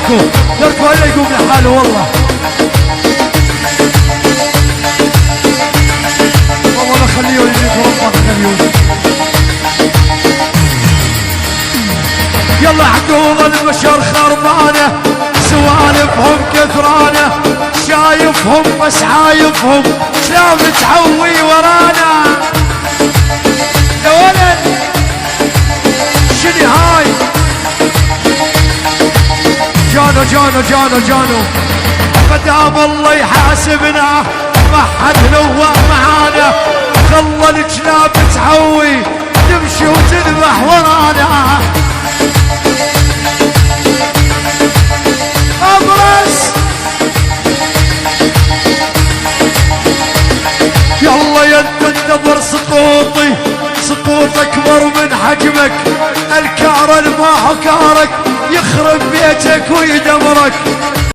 يركو هلا يقوم لحاله والله. والله ما خليه يجيك ربك اليوم. يلا عقوب البشر خربانه، سوالفهم كثرانه، شايفهم بس عايفهم، شلون تعوي ورانا يا ولد. شنو هاي؟ جانو مدام الله يحاسبنا ما حد نوى معانا، خلى الكلاب تعوي تمشي وتذبح ورانا. ابرز يلا ينتظر سقوطي، سقوط اكبر من حجمك، الكار ما حكارك يخرب بيتك ويدمرك.